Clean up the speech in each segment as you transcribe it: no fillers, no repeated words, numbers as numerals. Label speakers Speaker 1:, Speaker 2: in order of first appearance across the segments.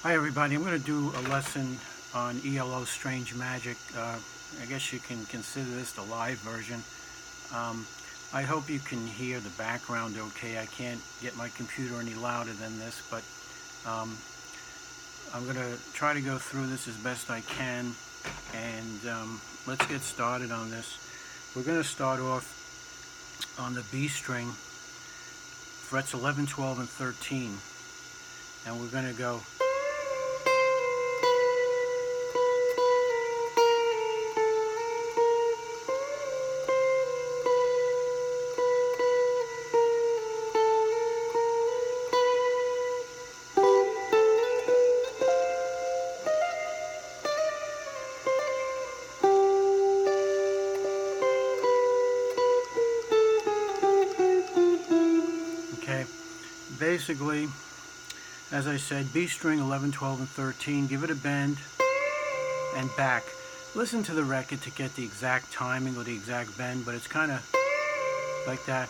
Speaker 1: Hi everybody, I'm going to do a lesson on ELO Strange Magic. I guess you can consider this the live version. I hope you can hear the background okay. I can't get my computer any louder than this, but I'm going to try to go through this as best I can, and let's get started on this. We're going to start off on the B string, frets 11, 12, and 13, and we're going to go okay. Basically, as I said, B string 11, 12, and 13, give it a bend and back. Listen to the record to get the exact timing or the exact bend, but it's kind of like that.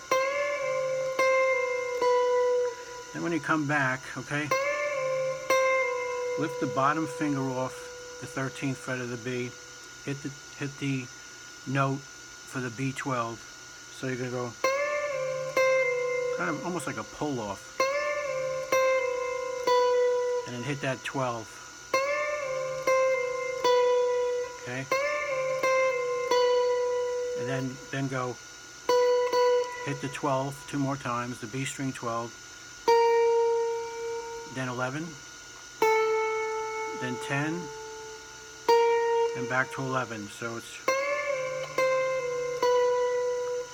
Speaker 1: Then when you come back, okay, lift the bottom finger off the 13th fret of the B, hit the note for the B12. So you're going to go kind of almost like a pull off, and then hit that 12. Okay, and then go hit the 12 two more times, the B string 12, then 11, then 10, and back to 11. So it's,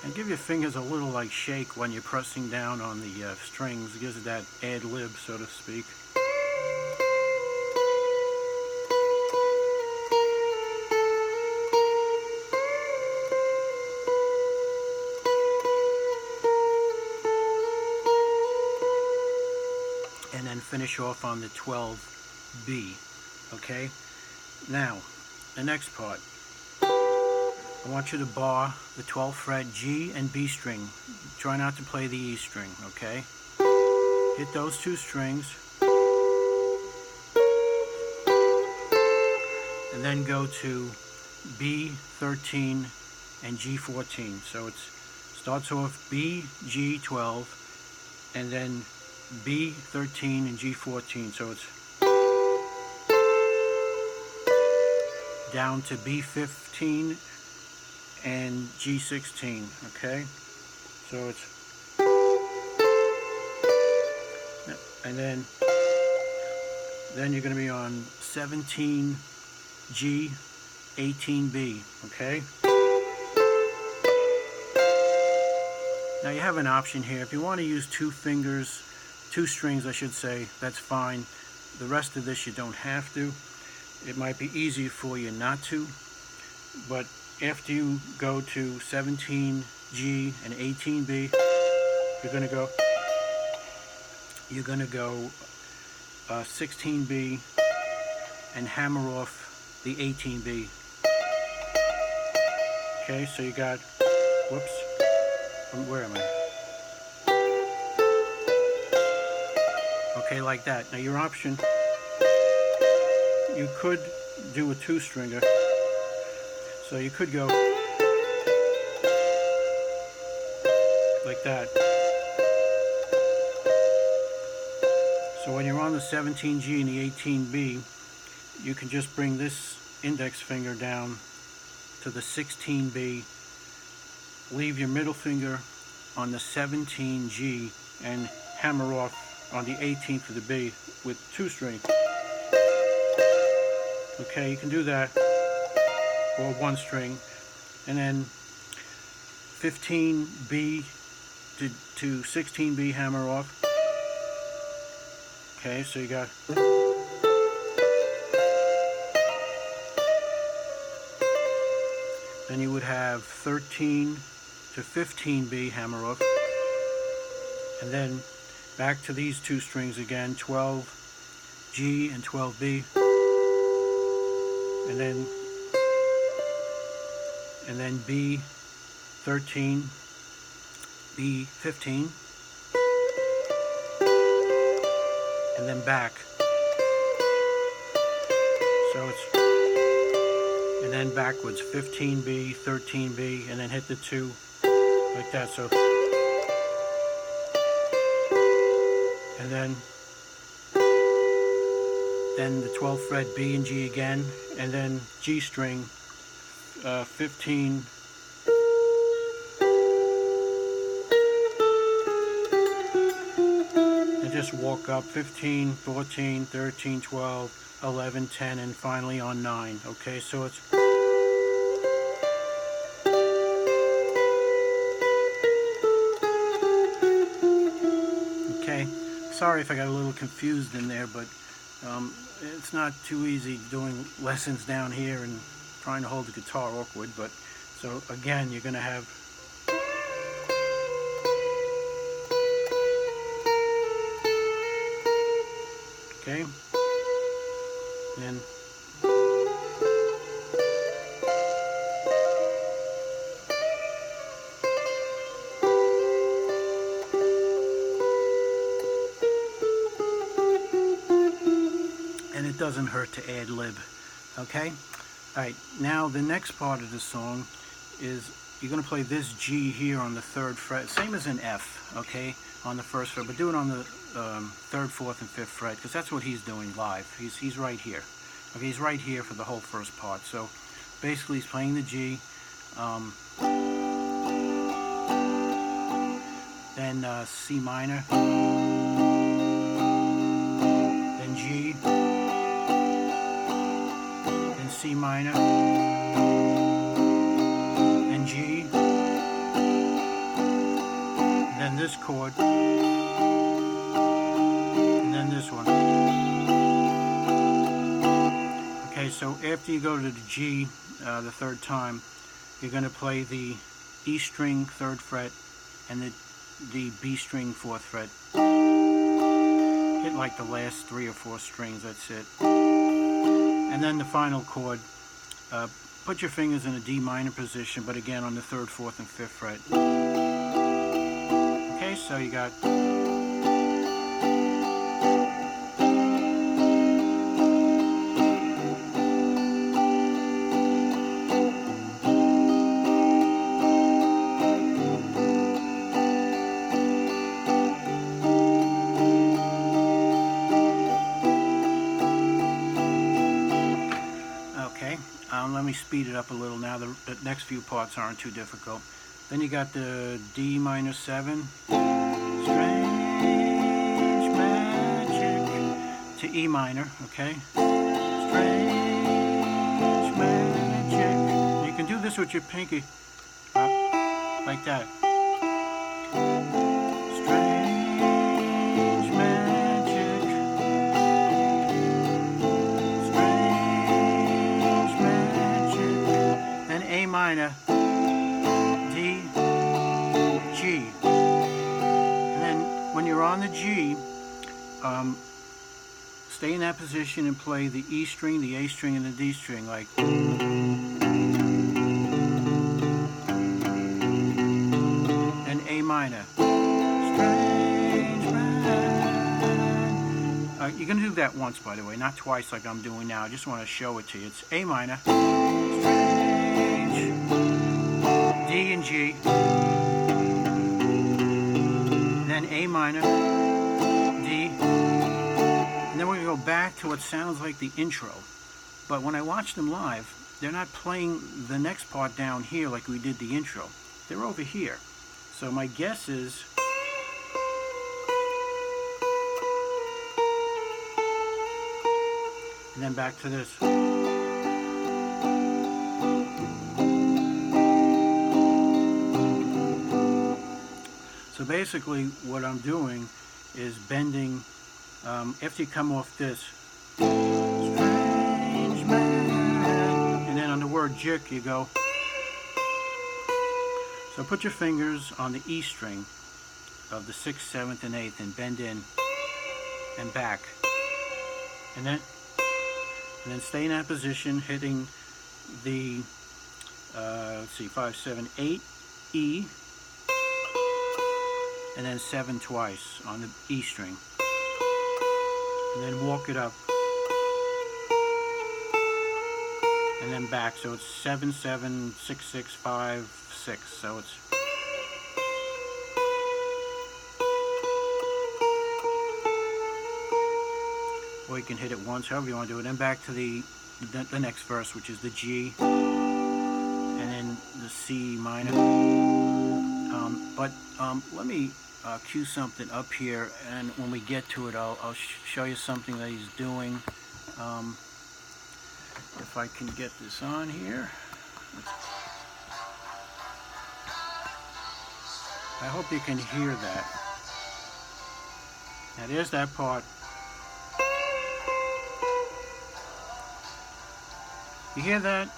Speaker 1: and give your fingers a little like shake when you're pressing down on the strings. It gives it that ad lib, so to speak. And then finish off on the 12B. Okay? Now, the next part. I want you to bar the 12th fret G and B string. Try not to play the E string, okay? Hit those two strings. And then go to B13 and G14. So it starts off B, G12, and then B13 and G14. So it's down to B15 and G16, okay? So it's, and then you're going to be on 17G, 18B, okay? Now you have an option here. If you want to use two strings, I should say, that's fine. The rest of this you don't have to. It might be easier for you not to, but after you go to 17G and 18B, you're going to go 16B and hammer off the 18B. Okay, so you got, whoops, where am I? Okay, like that. Now your option, you could do a two-stringer. So you could go like that. So when you're on the 17G and the 18B, you can just bring this index finger down to the 16B, leave your middle finger on the 17G, and hammer off on the 18th of the B with two string. Okay, you can do that, or one string, and then 15B to 16B, hammer off. Okay, so you got, then you would have 13 to 15B, hammer off, and then back to these two strings again, 12G and 12B, and then B13, B15, and then back. and then backwards, 15B, 13B, and then hit the 2 like that. So, and then the 12th fret, B and G again, and then G string, 15, and just walk up 15, 14, 13, 12, 11, 10, and finally on 9. Okay, so it's okay. Sorry if I got a little confused in there, but it's not too easy doing lessons down here and trying to hold the guitar awkward. But so again, you're going to have okay, and it doesn't hurt to ad lib. Okay, all right, now the next part of the song is you're going to play this G here on the 3rd fret, same as an F, okay, on the 1st fret, but do it on the 3rd, 4th, and 5th fret, because that's what he's doing live. He's right here. Okay, he's right here for the whole first part. So basically he's playing the G, then C minor, then G, then C minor, then G, then this chord, and then this one. Okay, so after you go to the G the 3rd time, you're going to play the E string 3rd fret and the B string 4th fret. Hit like the last 3 or 4 strings, that's it. And then the final chord, put your fingers in a D minor position, but again on the 3rd, 4th, and 5th fret. Okay, so you got let me speed it up a little now. The next few parts aren't too difficult. Then you got the D minor 7, strange magic, to E minor, okay? Strange magic. You can do this with your pinky up, like that. Strange magic. A minor, D, G, and then when you're on the G, stay in that position and play the E string, the A string, and the D string, like, and A minor, strange man. You're going to do that once, by the way, not twice like I'm doing now. I just want to show it to you. It's A minor, D and G, then A minor, D, and then we're going to go back to what sounds like the intro. But when I watch them live, they're not playing the next part down here like we did the intro. They're over here. So my guess is and then back to this. So basically what I'm doing is bending, after you come off this, strange man, and then on the word jick you go. So put your fingers on the E string of the 6th, 7th, and 8th and bend in and back. And then stay in that position, hitting the, let's see, 5, 7, 8, E, and then 7 twice on the E string, and then walk it up, and then back. So it's 7 7 6 6 5 6. So it's, or you can hit it once, however you want to do it. Then back to the next verse, which is the G, and then the C minor. Let me cue something up here, and when we get to it, I'll show you something that he's doing. If I can get this on here. I hope you can hear that. Now there's that part. You hear that?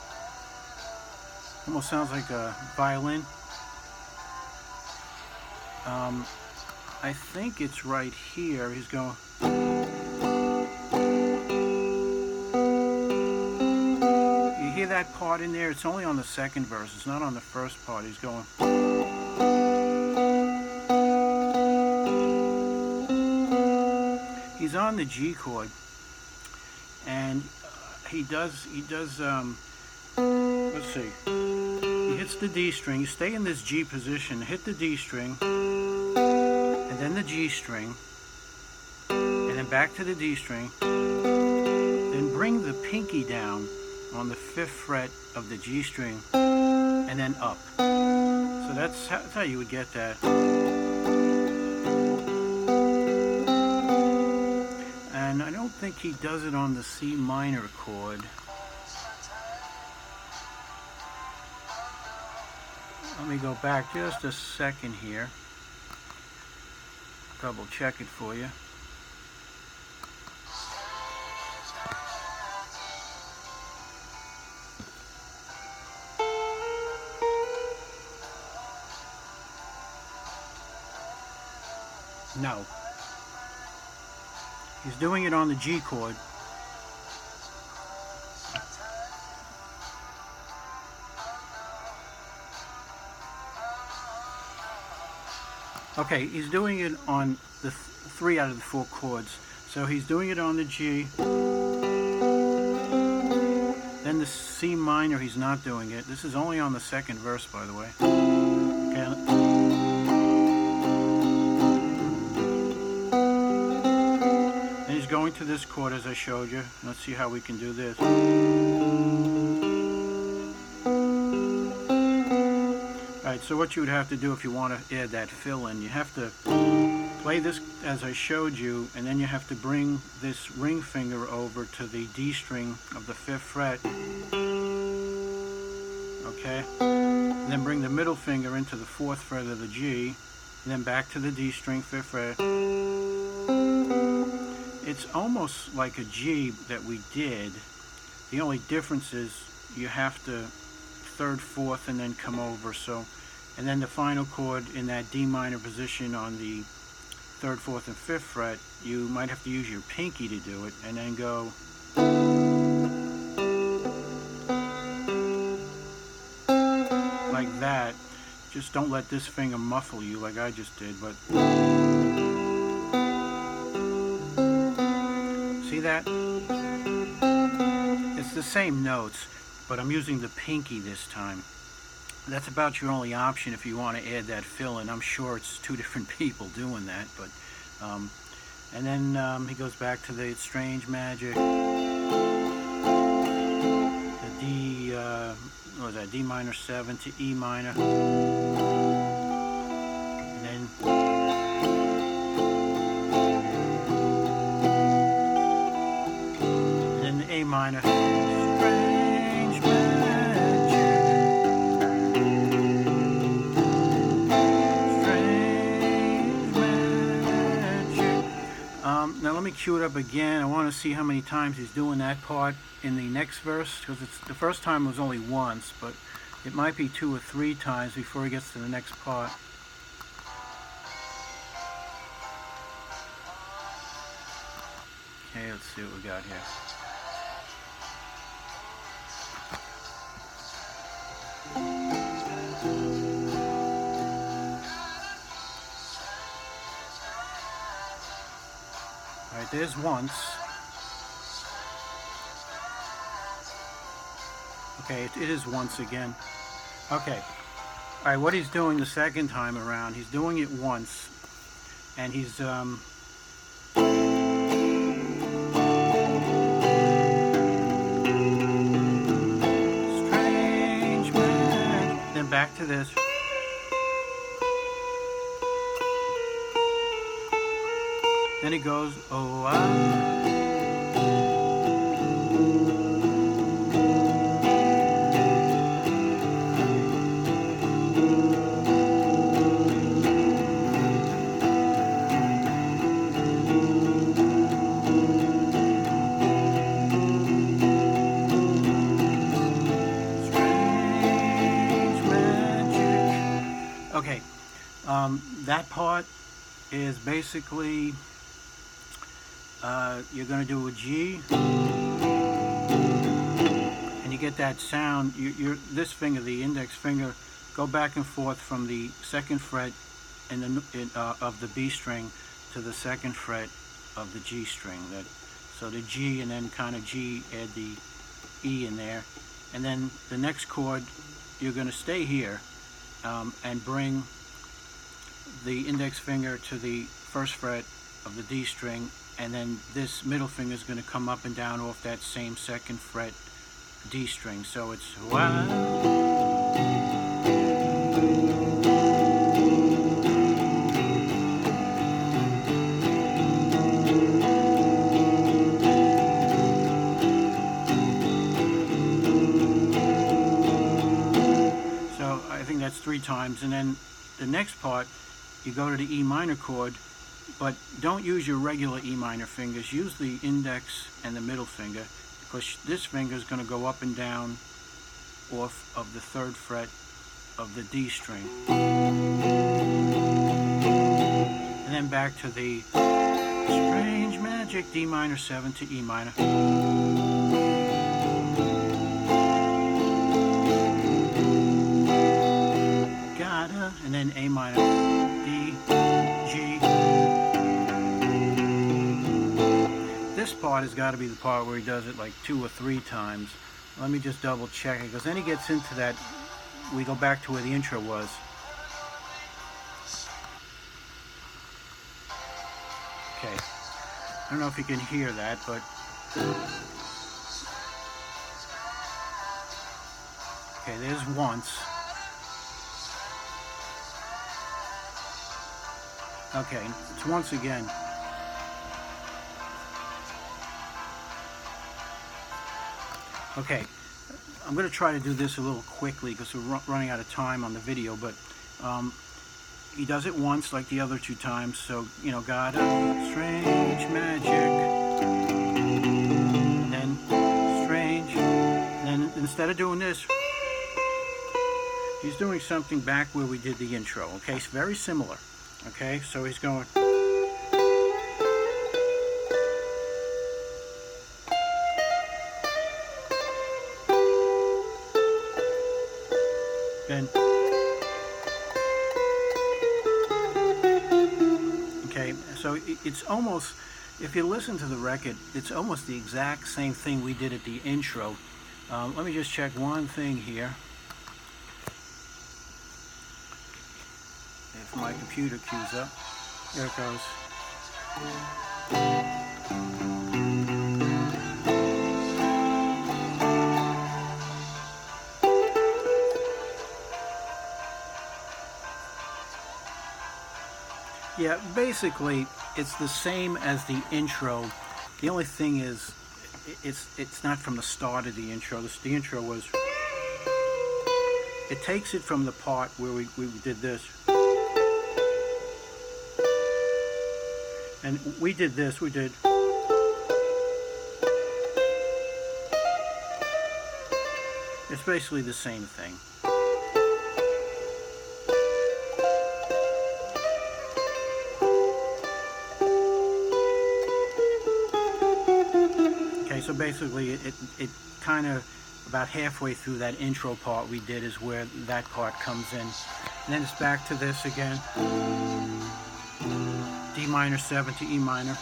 Speaker 1: Almost sounds like a violin. I think it's right here. He's going. You hear that part in there? It's only on the second verse. It's not on the first part. He's going. He's on the G chord, and he does. Let's see. He hits the D string. You stay in this G position. Hit the D string, and then the G string, and then back to the D string. Then bring the pinky down on the 5th fret of the G string, and then up. So that's how you would get that. And I don't think he does it on the C minor chord. Let me go back just a second here. Double check it for you. No. He's doing it on the G chord. Okay, he's doing it on the 3 out of the 4 chords. So he's doing it on the G. Then the C minor, he's not doing it. This is only on the second verse, by the way. Okay. And he's going to this chord as I showed you. Let's see how we can do this. Alright, so what you would have to do if you want to add that fill in, you have to play this as I showed you, and then you have to bring this ring finger over to the D string of the 5th fret. Okay? And then bring the middle finger into the 4th fret of the G, and then back to the D string, 5th fret. It's almost like a G that we did. The only difference is you have to 3rd, 4th, and then come over. So, and then the final chord in that D minor position on the 3rd, 4th, and 5th fret, you might have to use your pinky to do it, and then go like that. Just don't let this finger muffle you like I just did, but see that? It's the same notes, but I'm using the pinky this time. That's about your only option if you want to add that fill in. I'm sure it's 2 different people doing that, but and then he goes back to the Strange Magic, the D, what was that, D minor 7 to E minor, and then the A minor. Strange Magic. Now let me cue it up again. I want to see how many times he's doing that part in the next verse, because it's the first time was only once, but it might be 2 or 3 times before he gets to the next part. Okay, let's see what we got here. Alright, there's once. Okay, it is once again. Okay. Alright, what he's doing the second time around, he's doing it once, and he's strange man. Then back to this. Then he goes, oh, okay, that part is basically you're going to do a G, and you get that sound. This finger, the index finger, go back and forth from the second fret of the B string to the second fret of the G string. So the G, and then kind of G, add the E in there, and then the next chord you're going to stay here and bring the index finger to the first fret of the D string, and then this middle finger is going to come up and down off that same second fret D string. So it's wow. So I think that's 3 times, and then the next part you go to the E minor chord, but don't use your regular E minor fingers. Use the index and the middle finger, because this finger is going to go up and down off of the 3rd fret of the D string. And then back to the strange magic D minor 7 to E minor. Gotta, and then A minor, D, G. This part has got to be the part where he does it like 2 or 3 times. Let me just double check it, because then he gets into that, we go back to where the intro was. Okay, I don't know if you can hear that, but okay, there's once. Okay, it's once again. Okay, I'm going to try to do this a little quickly because we're running out of time on the video, but he does it once like the other 2 times, so, you know, got a strange magic, and then strange, and then instead of doing this, he's doing something back where we did the intro. Okay, it's very similar. Okay, so he's going. Then. Okay, so it's almost, if you listen to the record, it's almost the exact same thing we did at the intro. Let me just check one thing here. If my computer cues up, there it goes. Yeah, basically it's the same as the intro. The only thing is it's not from the start of the intro. The intro was, it takes it from the part where we did this. And we did this, we did. It's basically the same thing. Okay, so basically it kind of, about halfway through that intro part we did is where that part comes in. And then it's back to this again. D minor 7 to E minor.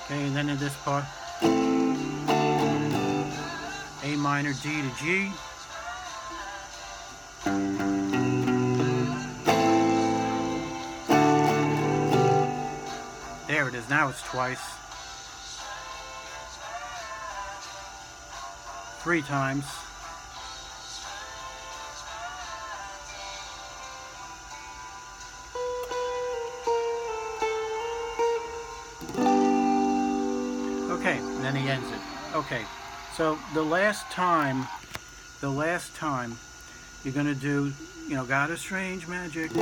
Speaker 1: Okay, and then in this part, A minor, D to G. There it is, now it's twice. 3 times. Okay, and then he ends it. Okay, so the last time you're gonna do, you know, got a strange magic. Do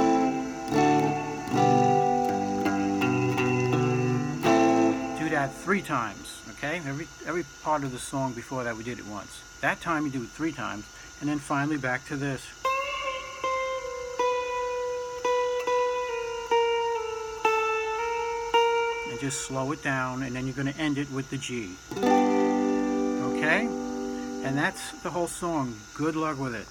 Speaker 1: that 3 times, okay? Every part of the song before that we did it once. That time you do it 3 times, and then finally back to this. And just slow it down, and then you're going to end it with the G. Okay? And that's the whole song. Good luck with it.